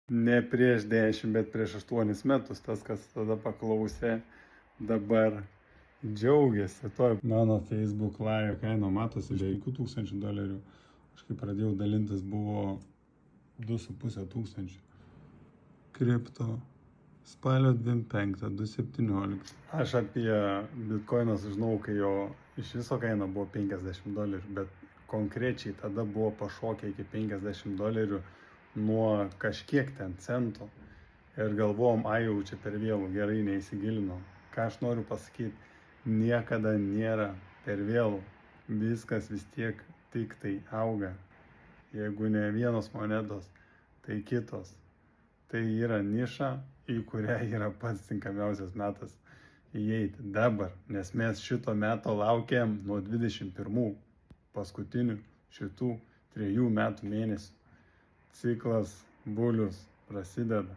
Ne prieš 10, bet prieš 8 metus. Tas, kas tada paklausė, dabar džiaugiasi. Tuo mano Facebook live kaina matosi beveik $2,000. Aš kai pradėjau dalintis buvo 2,5 tūkstančių. Kripto spalio 25, 2,17. Aš apie bitkoiną sužinau, kai jo iš viso kaina buvo $50, bet konkrečiai tada buvo pašokę iki $50 nuo kažkiek ten centų. Ir galvom, jau čia per vėlų, gerai neįsigilinom. Ką aš noriu pasakyti, niekada nėra per vėlų. Viskas vis tiek tik tai auga. Jeigu ne vienos monetos, tai kitos. Tai yra niša, į kurią yra pats tinkamiausias metas įeiti dabar, nes mes šito meto laukiam nuo 21 paskutinių šitų 3 metų mėnesių. Ciklas bulius prasideda.